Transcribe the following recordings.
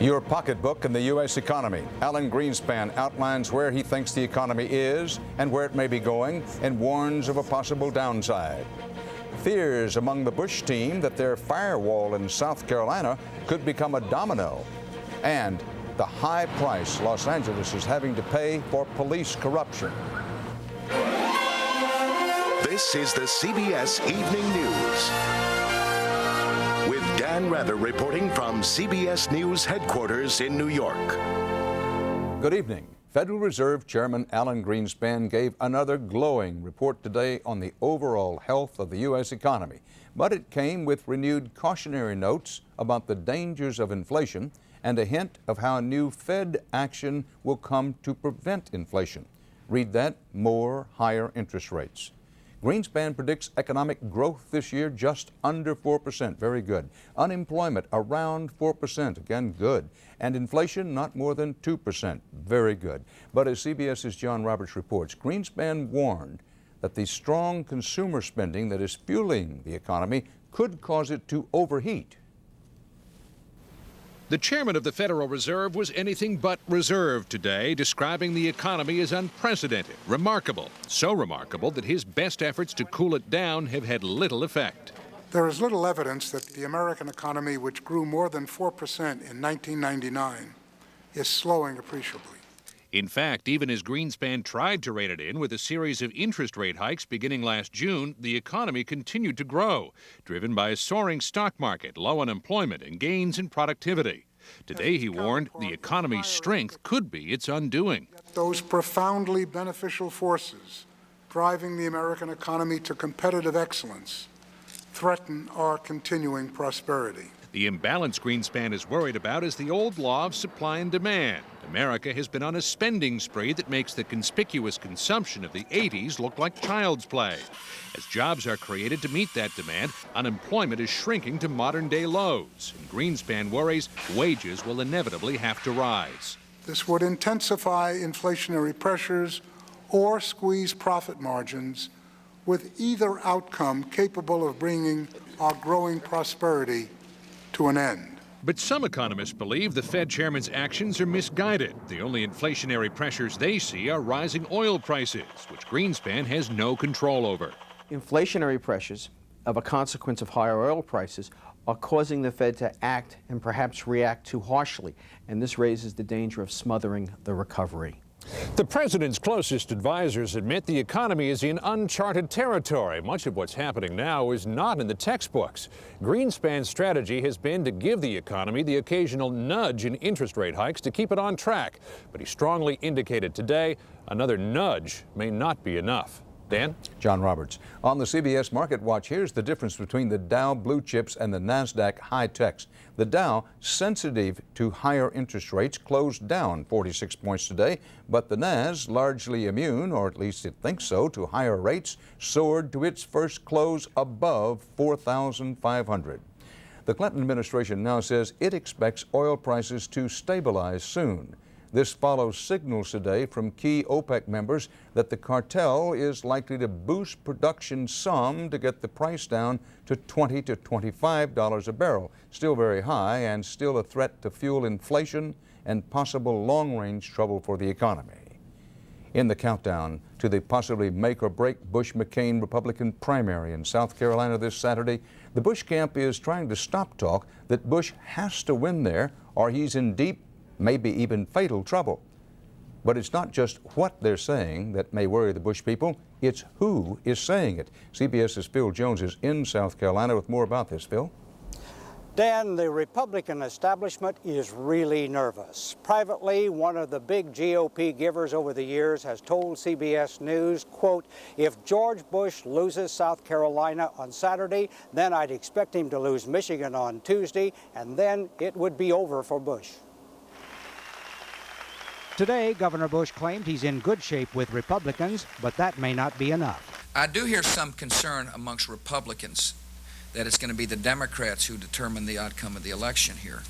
Your pocketbook and the U.S. economy. Alan Greenspan outlines where he thinks the economy is and where it may be going and warns of a possible downside. Fears among the Bush team that their firewall in South Carolina could become a domino. And the high price Los Angeles is having to pay for police corruption. This is the CBS Evening News. With Dan Rather reporting from CBS News headquarters in New York. Good evening. Federal Reserve Chairman Alan Greenspan gave another glowing report today on the overall health of the U.S. economy. But it came with renewed cautionary notes about the dangers of inflation and a hint of how new Fed action will come to prevent inflation. Read that, more higher interest rates. Greenspan predicts economic growth this year just under 4%, very good. Unemployment around 4%, again good. And inflation not more than 2%, very good. But as CBS's John Roberts reports, Greenspan warned that the strong consumer spending that is fueling the economy could cause it to overheat. The chairman of the Federal Reserve was anything but reserved today, describing the economy as unprecedented, remarkable, so remarkable that his best efforts to cool it down have had little effect. There is little evidence that the American economy, which grew more than 4% in 1999, is slowing appreciably. In fact, even as Greenspan tried to rein it in with a series of interest rate hikes beginning last June, the economy continued to grow, driven by a soaring stock market, low unemployment, and gains in productivity. Today, he warned, the economy's strength could be its undoing. Those profoundly beneficial forces driving the American economy to competitive excellence threaten our continuing prosperity. The imbalance Greenspan is worried about is the old law of supply and demand. America has been on a spending spree that makes the conspicuous consumption of the 80s look like child's play. As jobs are created to meet that demand, unemployment is shrinking to modern-day lows. And Greenspan worries wages will inevitably have to rise. This would intensify inflationary pressures or squeeze profit margins, with either outcome capable of bringing our growing prosperity to an end. But some economists believe the Fed chairman's actions are misguided. The only inflationary pressures they see are rising oil prices, which Greenspan has no control over. Inflationary pressures of a consequence of higher oil prices are causing the Fed to act and perhaps react too harshly, and this raises the danger of smothering the recovery. The president's closest advisors admit the economy is in uncharted territory. Much of what's happening now is not in the textbooks. Greenspan's strategy has been to give the economy the occasional nudge in interest rate hikes to keep it on track. But he strongly indicated today another nudge may not be enough. Dan? John Roberts. On the CBS Market Watch, here's the difference between the Dow blue chips and the NASDAQ high techs. The Dow, sensitive to higher interest rates, closed down 46 points today, but the NAS, largely immune, or at least it thinks so, to higher rates, soared to its first close above 4,500. The Clinton administration now says it expects oil prices to stabilize soon. This follows signals today from key OPEC members that the cartel is likely to boost production some to get the price down to $20 to $25 a barrel. Still very high and still a threat to fuel inflation and possible long-range trouble for the economy. In the countdown to the possibly make-or-break Bush-McCain Republican primary in South Carolina this Saturday, the Bush camp is trying to stop talk that Bush has to win there or he's in deep, maybe even fatal trouble. But it's not just what they're saying that may worry the Bush people, it's who is saying it. CBS's Phil Jones is in South Carolina with more about this. Phil? Dan, the Republican establishment is really nervous. Privately, one of the big GOP givers over the years has told CBS News, quote, if George Bush loses South Carolina on Saturday, then I'd expect him to lose Michigan on Tuesday, and then it would be over for Bush. Today, Governor Bush claimed he's in good shape with Republicans, but that may not be enough. I do hear some concern amongst Republicans that it's going to be the Democrats who determine the outcome of the election here,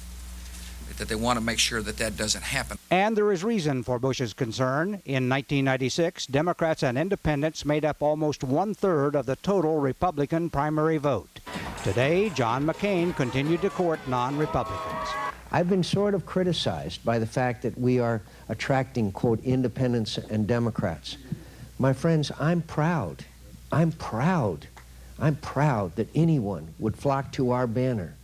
that they want to make sure that that doesn't happen. And there is reason for Bush's concern. In 1996, Democrats and independents made up almost one-third of the total Republican primary vote. Today, John McCain continued to court non-Republicans. I've been sort of criticized by the fact that we are attracting, quote, independents and Democrats. My friends, I'm proud. I'm proud. I'm proud that anyone would flock to our banner.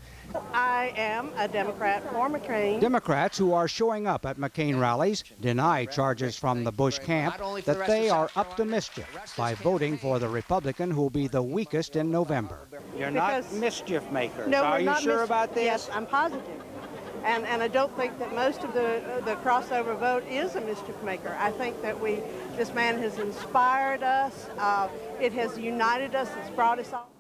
I am a Democrat for McCain. Democrats who are showing up at McCain rallies deny charges from the Bush camp that they are up to mischief by voting for the Republican who will be the weakest in November. You're not mischief makers. No, Are we're you not sure about this? Yes, I'm positive. And I don't think that most of the crossover vote is a mischief maker. I think that this man has inspired us. It has united us. It's brought us all.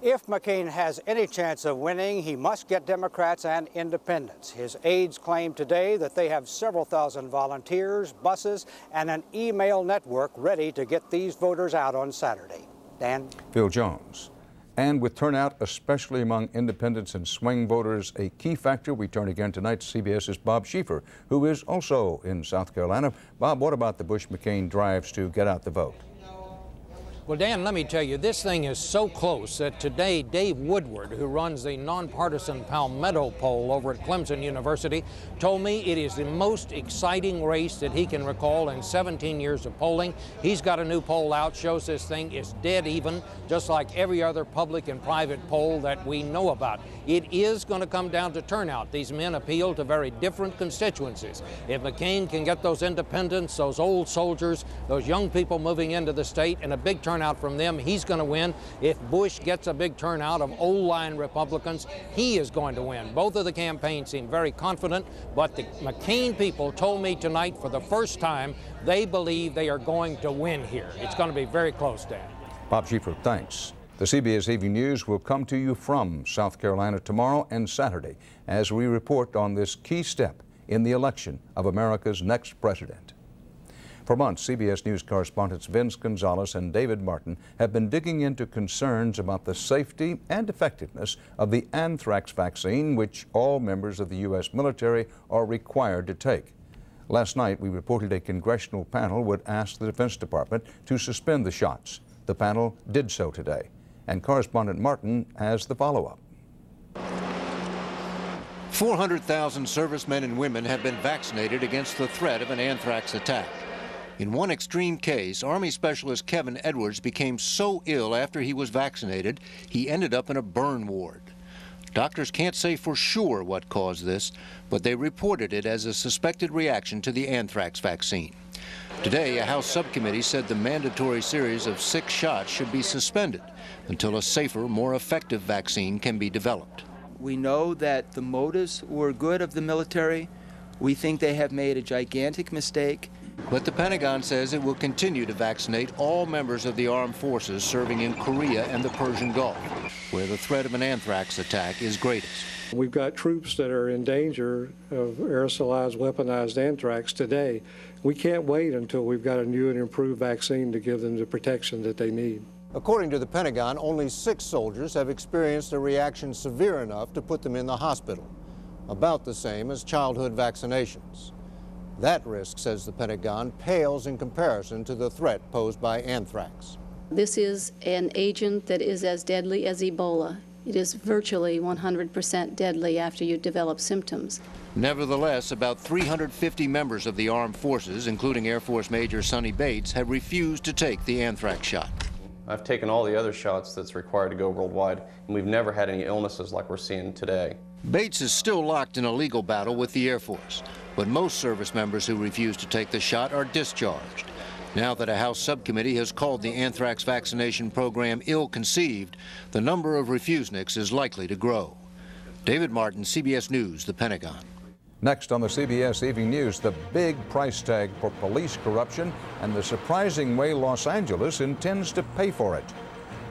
If McCain has any chance of winning, he must get Democrats and independents. His aides claim today that they have several thousand volunteers, buses, and an email network ready to get these voters out on Saturday. Dan? Phil Jones. And with turnout, especially among independents and swing voters, a key factor, we turn again tonight to CBS's Bob Schieffer, who is also in South Carolina. Bob, what about the Bush-McCain drives to get out the vote? Well, Dan, let me tell you, this thing is so close that today Dave Woodward, who runs the nonpartisan Palmetto poll over at Clemson University, told me it is the most exciting race that he can recall in 17 years of polling. He's got a new poll out, shows this thing is dead even, just like every other public and private poll that we know about. It is going to come down to turnout. These men appeal to very different constituencies. If McCain can get those independents, those old soldiers, those young people moving into the state, and a big turnout from them, he's going to win. If Bush gets a big turnout of old-line Republicans, he is going to win. Both of the campaigns seem very confident, but the McCain people told me tonight for the first time they believe they are going to win here. It's going to be very close, Dan. Bob Schieffer, thanks. The CBS Evening News will come to you from South Carolina tomorrow and Saturday as we report on this key step in the election of America's next president. For months, CBS News correspondents Vince Gonzalez and David Martin have been digging into concerns about the safety and effectiveness of the anthrax vaccine, which all members of the U.S. military are required to take. Last night, we reported a congressional panel would ask the Defense Department to suspend the shots. The panel did so today. And correspondent Martin has the follow-up. 400,000 servicemen and women have been vaccinated against the threat of an anthrax attack. In one extreme case, Army Specialist Kevin Edwards became so ill after he was vaccinated, he ended up in a burn ward. Doctors can't say for sure what caused this, but they reported it as a suspected reaction to the anthrax vaccine. Today, a House subcommittee said the mandatory series of 6 shots should be suspended until a safer, more effective vaccine can be developed. We know that the motives were good of the military. We think they have made a gigantic mistake. But the Pentagon says it will continue to vaccinate all members of the armed forces serving in Korea and the Persian Gulf, where the threat of an anthrax attack is greatest. We've got troops that are in danger of aerosolized, weaponized anthrax today. We can't wait until we've got a new and improved vaccine to give them the protection that they need. According to the Pentagon, only 6 soldiers have experienced a reaction severe enough to put them in the hospital, about the same as childhood vaccinations. That risk, says the Pentagon, pales in comparison to the threat posed by anthrax. This is an agent that is as deadly as Ebola. It is virtually 100% deadly after you develop symptoms. Nevertheless, about 350 members of the armed forces, including Air Force Major Sonny Bates, have refused to take the anthrax shot. I've taken all the other shots that's required to go worldwide, and we've never had any illnesses like we're seeing today. Bates is still locked in a legal battle with the Air Force, but most service members who refuse to take the shot are discharged. Now that a House subcommittee has called the anthrax vaccination program ill-conceived, the number of refuseniks is likely to grow. David Martin, CBS News, the Pentagon. Next on the CBS Evening News, the big price tag for police corruption and the surprising way Los Angeles intends to pay for it.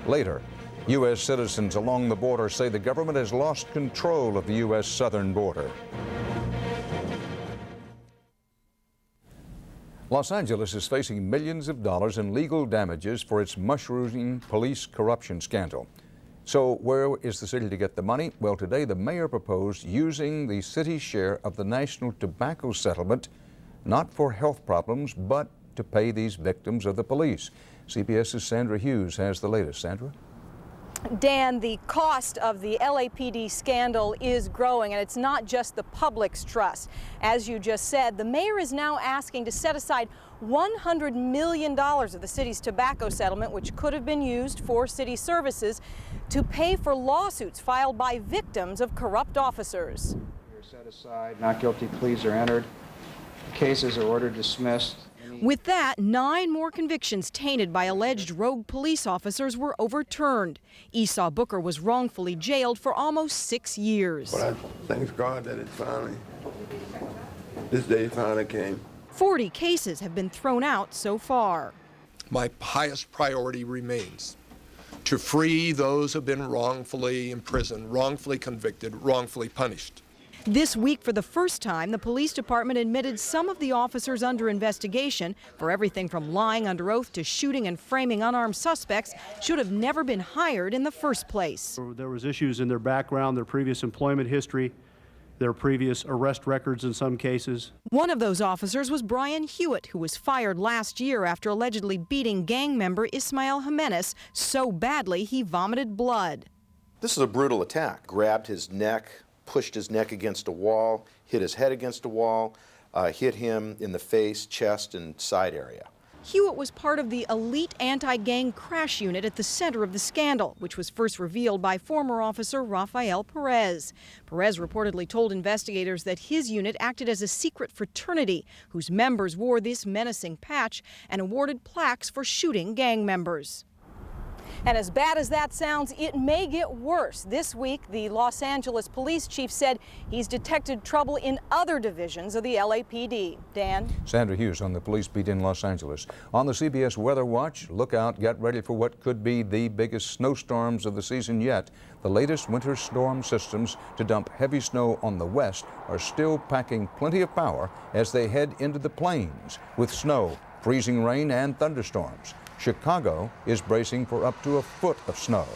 Later, U.S. citizens along the border say the government has lost control of the U.S. southern border. Los Angeles is facing millions of dollars in legal damages for its mushrooming police corruption scandal. So where is the city to get the money? Well, today the mayor proposed using the city's share of the national tobacco settlement, not for health problems, but to pay these victims of the police. CBS's Sandra Hughes has the latest. Sandra? Dan, the cost of the LAPD scandal is growing, and it's not just the public's trust. As you just said, the mayor is now asking to set aside $100 million of the city's tobacco settlement, which could have been used for city services, to pay for lawsuits filed by victims of corrupt officers. Set aside, not guilty pleas are entered. Cases are ordered dismissed. With that, 9 more convictions tainted by alleged rogue police officers were overturned. Esau Booker was wrongfully jailed for almost 6 years. But I thank God that this day finally came. 40 cases have been thrown out so far. My highest priority remains to free those who have been wrongfully imprisoned, wrongfully convicted, wrongfully punished. This week, for the first time, the police department admitted some of the officers under investigation for everything from lying under oath to shooting and framing unarmed suspects should have never been hired in the first place. There was issues in their background, their previous employment history, their previous arrest records in some cases. One of those officers was Brian Hewitt, who was fired last year after allegedly beating gang member Ismael Jimenez so badly he vomited blood. This is a brutal attack. Grabbed his neck, pushed his neck against a wall, hit his head against a wall, hit him in the face, chest, and side area. Hewitt was part of the elite anti-gang crash unit at the center of the scandal, which was first revealed by former officer Rafael Perez. Perez reportedly told investigators that his unit acted as a secret fraternity whose members wore this menacing patch and awarded plaques for shooting gang members. And as bad as that sounds, it may get worse. This week, the Los Angeles police chief said he's detected trouble in other divisions of the LAPD. Dan? Sandra Hughes on the police beat in Los Angeles. On the CBS Weather Watch, look out, get ready for what could be the biggest snowstorms of the season yet. The latest winter storm systems to dump heavy snow on the west are still packing plenty of power as they head into the plains with snow, freezing rain, and thunderstorms. Chicago is bracing for up to a foot of snow.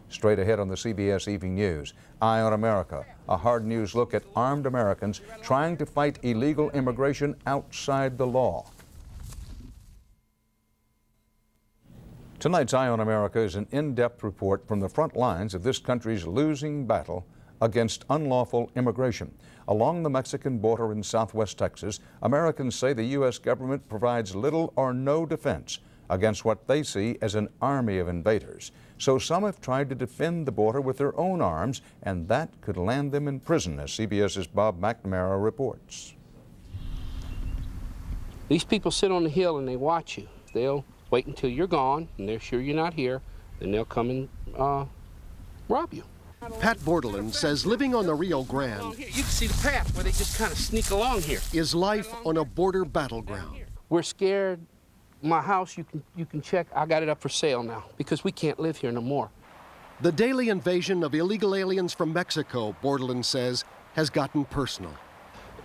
Straight ahead on the CBS Evening News, Eye on America, a hard news look at armed Americans trying to fight illegal immigration outside the law. Tonight's Eye on America is an in-depth report from the front lines of this country's losing battle against unlawful immigration. Along the Mexican border in southwest Texas, Americans say the U.S. government provides little or no defense against what they see as an army of invaders. So some have tried to defend the border with their own arms, and that could land them in prison, as CBS's Bob McNamara reports. These people sit on the hill and they watch you. They'll wait until you're gone and they're sure you're not here, then they'll come and rob you. Pat Bordelin says living on the Rio Grande, You can see the path where they just kind of sneak along here, is life on a border battleground. We're scared. My house, you can check, I got it up for sale now because we can't live here no more. The daily invasion of illegal aliens from Mexico, Bordelin says, has gotten personal.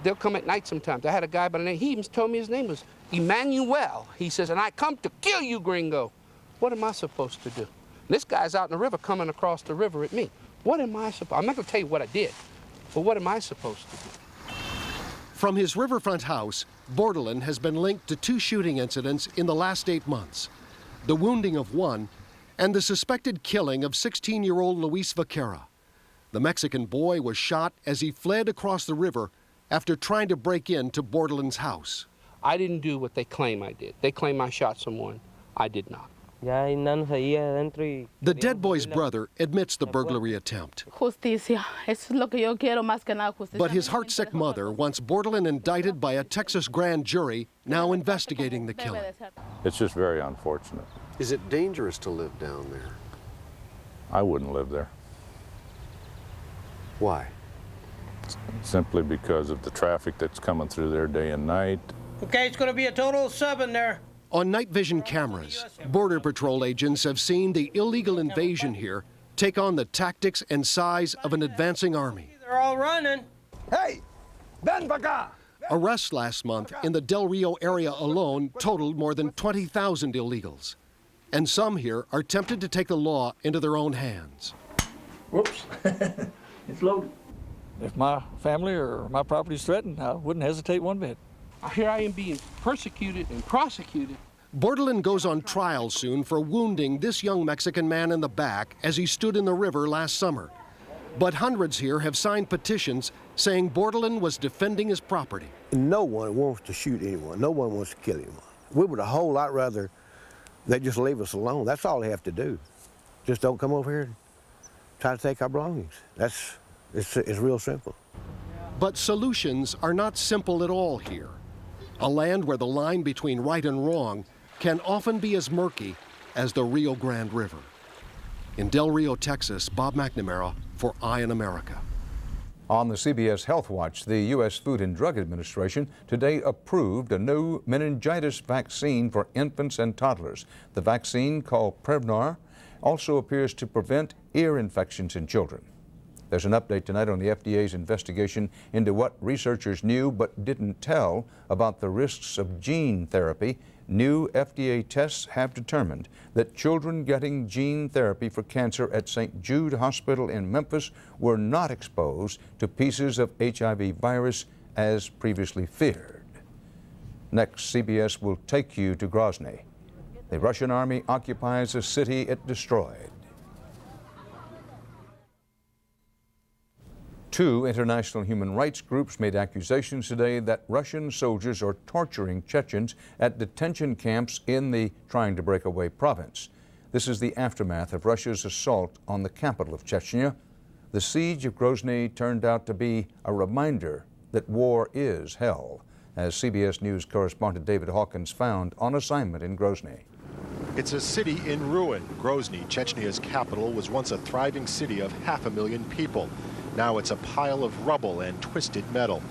They'll come at night sometimes. I had a guy by the name, he even told me his name was Emmanuel. He says, and I come to kill you, gringo. What am I supposed to do? This guy's out in the river coming across the river at me. What am I supposed, I'm not gonna tell you what I did, but what am I supposed to do? From his riverfront house, Bordelin has been linked to 2 shooting incidents in the last 8 months, the wounding of one and the suspected killing of 16-year-old Luis Vaquera. The Mexican boy was shot as he fled across the river after trying to break into Bordelin's house. I didn't do what they claim I did. They claim I shot someone. I did not. The dead boy's brother admits the burglary attempt. But his heartsick mother wants Bordelin indicted by a Texas grand jury now investigating the killing. It's just very unfortunate. Is it dangerous to live down there? I wouldn't live there. Why? Simply because of the traffic that's coming through there day and night. Okay, it's going to be a total of 7 there. On night vision cameras, Border Patrol agents have seen the illegal invasion here take on the tactics and size of an advancing army. They're all running. Hey, ven para acá! Arrests last month in the Del Rio area alone totaled more than 20,000 illegals. And some here are tempted to take the law into their own hands. Whoops, it's loaded. If my family or my property is threatened, I wouldn't hesitate one bit. Here I am being persecuted and prosecuted. Bordelin goes on trial soon for wounding this young Mexican man in the back as he stood in the river last summer. But hundreds here have signed petitions saying Bordelin was defending his property. No one wants to shoot anyone. No one wants to kill anyone. We would a whole lot rather they just leave us alone. That's all they have to do. Just don't come over here and try to take our belongings. It's real simple. But solutions are not simple at all here. A land where the line between right and wrong can often be as murky as the Rio Grande River. In Del Rio, Texas, Bob McNamara for Eye in America. On the CBS Health Watch, the U.S. Food and Drug Administration today approved a new meningitis vaccine for infants and toddlers. The vaccine, called Prevnar, also appears to prevent ear infections in children. There's an update tonight on the FDA's investigation into what researchers knew but didn't tell about the risks of gene therapy. New FDA tests have determined that children getting gene therapy for cancer at St. Jude Hospital in Memphis were not exposed to pieces of HIV virus as previously feared. Next, CBS will take you to Grozny. The Russian army occupies a city it destroyed. Two international human rights groups made accusations today that Russian soldiers are torturing Chechens at detention camps in the Trying to Break Away province. This is the aftermath of Russia's assault on the capital of Chechnya. The siege of Grozny turned out to be a reminder that war is hell, as CBS News correspondent David Hawkins found on assignment in Grozny. It's a city in ruin. Grozny, Chechnya's capital, was once a thriving city of 500,000 people. Now it's a pile of rubble and twisted metal.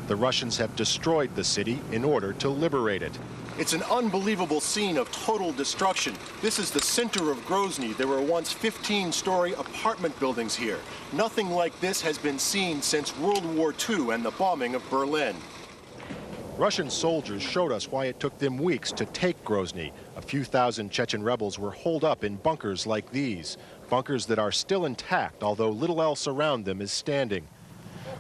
The Russians have destroyed the city in order to liberate it. It's an unbelievable scene of total destruction. This is the center of Grozny. There were once 15-story apartment buildings here. Nothing like this has been seen since World War II and the bombing of Berlin. Russian soldiers showed us why it took them weeks to take Grozny. A few thousand Chechen rebels were holed up in bunkers like these. Bunkers that are still intact, although little else around them is standing.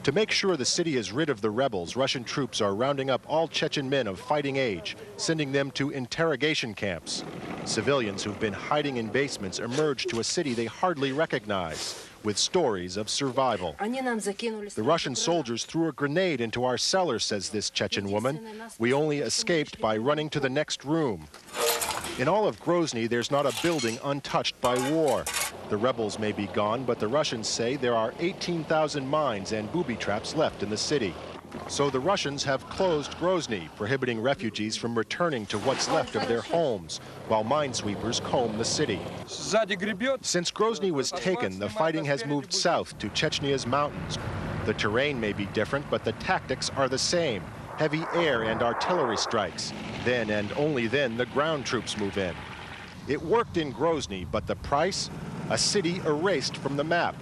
To make sure the city is rid of the rebels, Russian troops are rounding up all Chechen men of fighting age, sending them to interrogation camps. Civilians who've been hiding in basements emerge to a city they hardly recognize, with stories of survival. The Russian soldiers threw a grenade into our cellar, says this Chechen woman. We only escaped by running to the next room. In all of Grozny, there's not a building untouched by war. The rebels may be gone, but the Russians say there are 18,000 mines and booby traps left in the city. So the Russians have closed Grozny, prohibiting refugees from returning to what's left of their homes, while minesweepers comb the city. Since Grozny was taken, the fighting has moved south to Chechnya's mountains. The terrain may be different, but the tactics are the same. Heavy air and artillery strikes. Then and only then the ground troops move in. It worked in Grozny, but the price? A city erased from the map.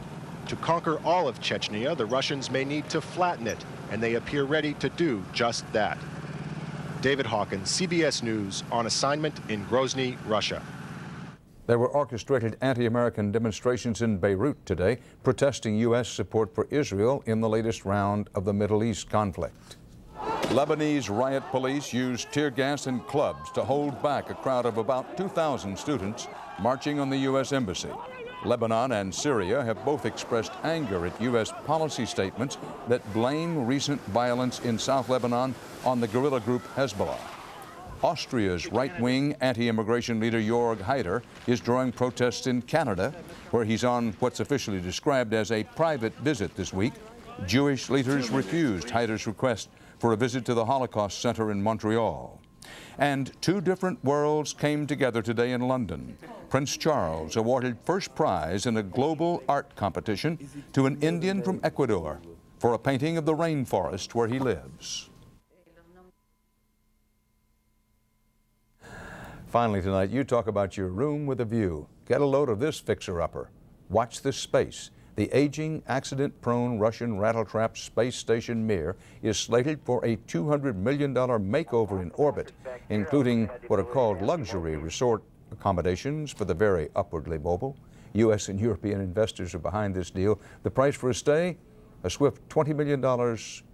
To conquer all of Chechnya, the Russians may need to flatten it, and they appear ready to do just that. David Hawkins, CBS News, on assignment in Grozny, Russia. There were orchestrated anti-American demonstrations in Beirut today, protesting U.S. support for Israel in the latest round of the Middle East conflict. Lebanese riot police used tear gas and clubs to hold back a crowd of about 2,000 students marching on the U.S. Embassy. Lebanon and Syria have both expressed anger at U.S. policy statements that blame recent violence in South Lebanon on the guerrilla group Hezbollah. Austria's right-wing anti-immigration leader Jörg Haider is drawing protests in Canada, where he's on what's officially described as a private visit this week. Jewish leaders refused Haider's request for a visit to the Holocaust Center in Montreal. And two different worlds came together today in London. Prince Charles awarded first prize in a global art competition to an Indian from Ecuador for a painting of the rainforest where he lives. Finally tonight, you talk about your room with a view. Get a load of this fixer-upper. Watch this space. The aging, accident-prone Russian rattletrap space station Mir is slated for a $200 million makeover in orbit, including what are called luxury resort accommodations for the very upwardly mobile. U.S. and European investors are behind this deal. The price for a stay? A swift $20 million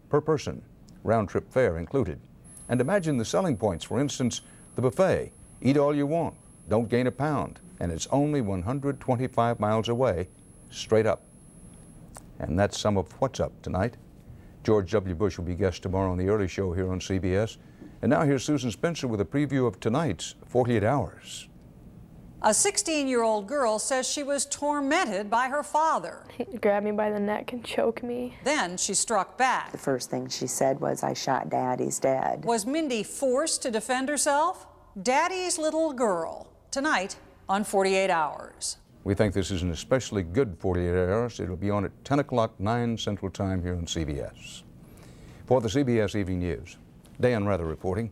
per person, round-trip fare included. And imagine the selling points. For instance, the buffet, Eat all you want, don't gain a pound, and it's only 125 miles away, straight up. And that's some of what's up tonight. George W. Bush will be guest tomorrow on The Early Show here on CBS. And now here's Susan Spencer with a preview of tonight's 48 Hours. A 16-year-old girl says she was tormented by her father. He grabbed me by the neck and choked me. Then she struck back. The first thing she said was, "I shot Daddy's dad." Was Mindy forced to defend herself? Daddy's little girl, tonight on 48 Hours. We think this is an especially good 48 Hours. It'll be on at 10 o'clock, 9 Central Time here on CBS. For the CBS Evening News, Dan Rather reporting.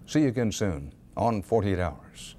See you again soon on 48 Hours.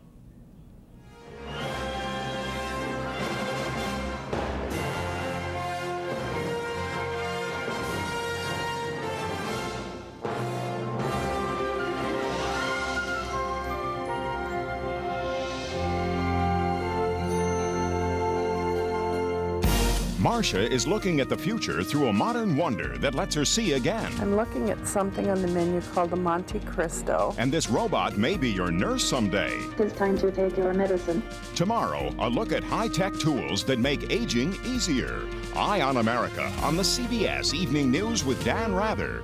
Marcia is looking at the future through a modern wonder that lets her see again. I'm looking at something on the menu called the Monte Cristo. And this robot may be your nurse someday. It's time to take your medicine. Tomorrow, a look at high-tech tools that make aging easier. Eye on America on the CBS Evening News with Dan Rather.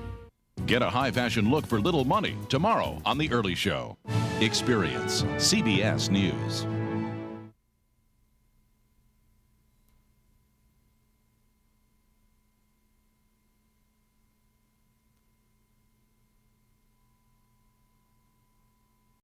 Get a high-fashion look for little money tomorrow on The Early Show. Experience CBS News.